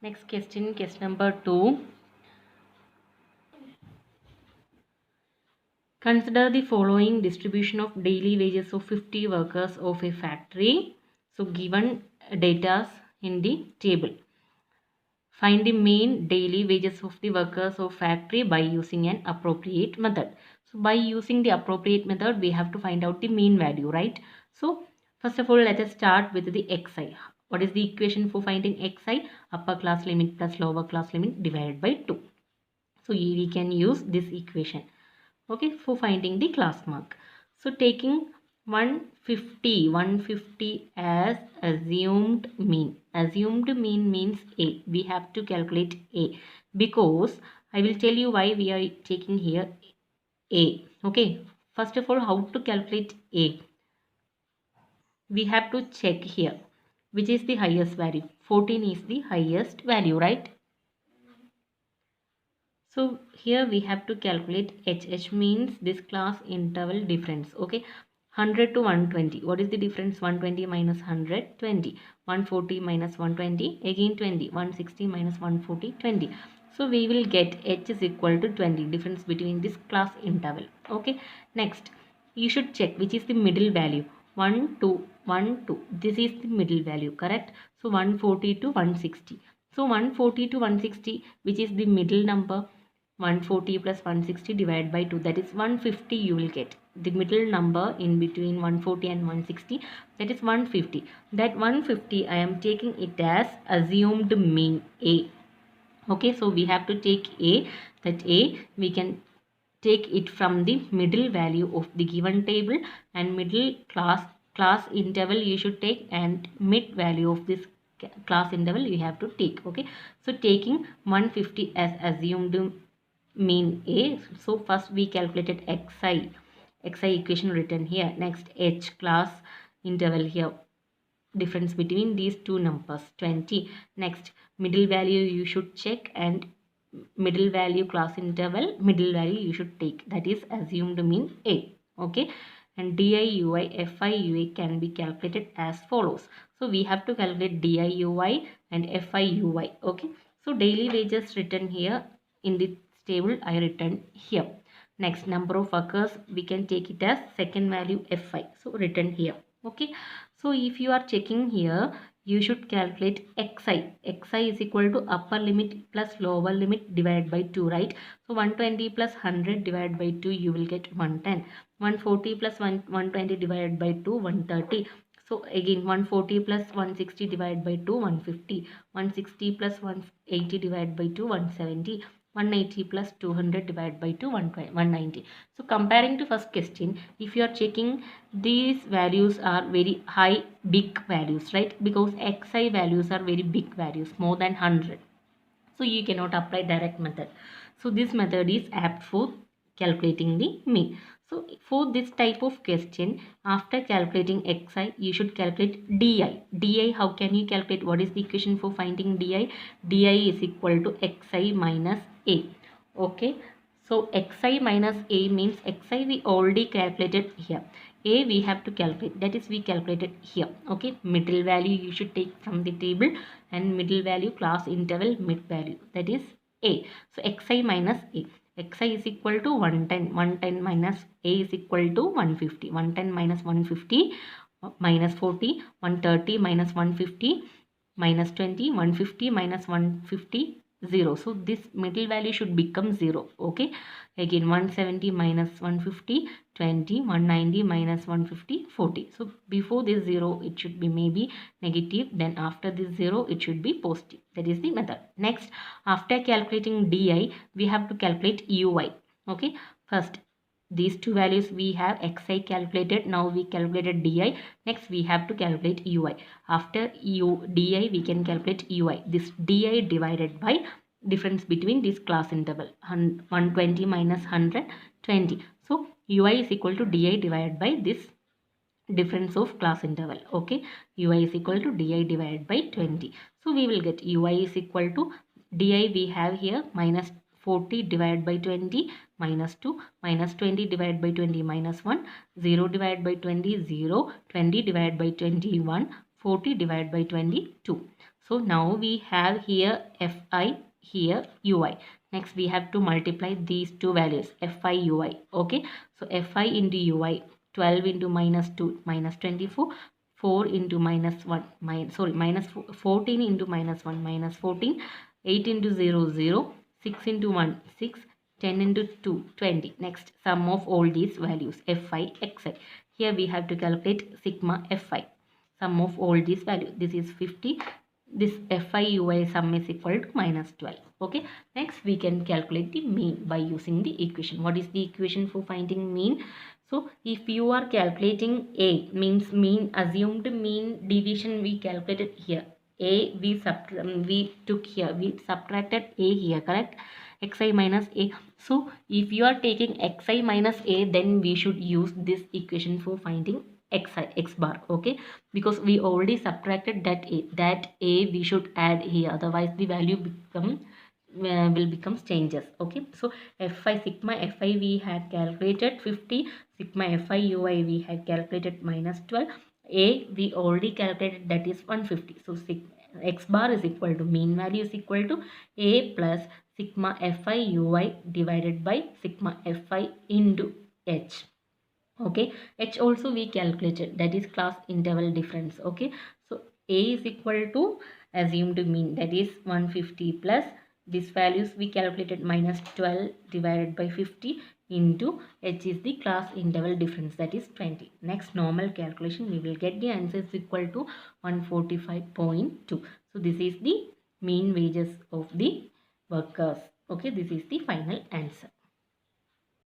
Next question number 2. Consider the following distribution of daily wages of 50 workers of a factory. So given data in the table. Find the mean daily wages of the workers of factory by using an appropriate method. So by using the appropriate method, we have to find out the mean value, right? So first of all, let us start with the xi. What is the equation for finding xi? Upper class limit plus lower class limit divided by 2. So we can use this equation, okay, for finding the class mark. So taking 150 as assumed mean. Assumed mean means A. We have to calculate A because I will tell you why we are taking here A. Okay, first of all, how to calculate A? We have to check here which is the highest value. 14 is the highest value, right? So here we have to calculate HH means this class interval difference. Okay, 100 to 120. What is the difference? 120 minus 100, 20. 140 minus 120, again 20. 160 minus 140, 20. So we will get H is equal to 20. Difference between this class interval. Okay, next you should check which is the middle value. 1, 2, 1, 2. This is the middle value, correct? So 140 to 160. So 140 to 160, which is the middle number? 140 plus 160 divided by 2, that is 150 you will get. The middle number in between 140 and 160, that is 150. That 150 I am taking it as assumed mean A. Okay, so we have to take A. That A we can take it from the middle value of the given table, and middle class interval you should take, and mid value of this class interval you have to take. Okay, so taking 150 as assumed mean A. So first we calculated xi equation written here. Next h class interval here, difference between these two numbers 20. Next middle value you should check, and middle value class interval middle value you should take, that is assumed mean A. Okay, and DIUI FIUI can be calculated as follows. So we have to calculate DIUI and FIUI. Okay, so daily wages written here in the table I written here. Next number of workers we can take it as second value FI, so written here. Okay, so if you are checking here, you should calculate xi. Xi is equal to upper limit plus lower limit divided by 2, right? So 120 plus 100 divided by 2, you will get 110. 140 plus 120 divided by 2, 130. So again 140 plus 160 divided by 2, 150. 160 plus 180 divided by 2, 170. 180 plus 200 divided by 2, 190. So comparing to first question, if you are checking, these values are very high, big values, right? Because xi values are very big values, more than 100. So you cannot apply direct method. So this method is apt for calculating the mean. So for this type of question, after calculating xi, you should calculate di. Di, how can you calculate? What is the equation for finding di? Di is equal to xi minus a. Okay, so xi minus a means xi we already calculated here. A we have to calculate, that is we calculated here. Okay, middle value you should take from the table, and middle value class interval mid value, that is A. So xi minus A. Xi is equal to 110. 110 minus A is equal to 150. 110 minus 150 minus 40. 130 minus 150 minus 20. 150 minus 150, 0. So this middle value should become 0. Okay, again 170 minus 150, 20. 190 minus 150, 40. So before this 0 it should be maybe negative, then after this 0 it should be positive. That is the method. Next, after calculating di, we have to calculate ui. Okay, first these two values we have xi calculated, now we calculated di. Next we have to calculate ui. After di we can calculate ui. This di divided by difference between this class interval, 120 minus 100, 20. So ui is equal to di divided by this difference of class interval. Okay, ui is equal to di divided by 20. So we will get ui is equal to di we have here minus 40 divided by 20 minus 2, minus 20 divided by 20 minus 1, 0 divided by 20 0, 20 divided by 21, 40 divided by 22. So now we have here fi, here ui. Next we have to multiply these two values fi ui. Okay, so fi into ui, 12 into minus 2 minus 24, 4 into minus 1 minus 14 into minus 1 minus 14, 8 into 0 0, 6 into 1 6, 10 into 2 20. Next sum of all these values fi xi. Here we have to calculate sigma fi, sum of all these values. This is 50. This fi ui sum is equal to minus 12. Okay, next we can calculate the mean by using the equation. What is the equation for finding mean? So if you are calculating a, means mean, assumed mean deviation we calculated here. A we took here, we subtracted a here, correct? Xi minus a. So if you are taking xi minus a, then we should use this equation for finding x bar. Okay, because we already subtracted that a we should add here, otherwise the value will become changes. Okay, so fi sigma fi we had calculated 50, sigma fi ui we had calculated minus 12, a we already calculated, that is 150. So x bar is equal to, mean value is equal to a plus sigma fi ui divided by sigma fi into h. Okay, h also we calculated, that is class interval difference. Okay, so a is equal to assumed mean, that is 150 plus these values we calculated minus 12 divided by 50 into h is the class interval difference, that is 20. Next normal calculation we will get the answer is equal to 145.2. so this is the mean wages of the workers. Okay, this is the final answer.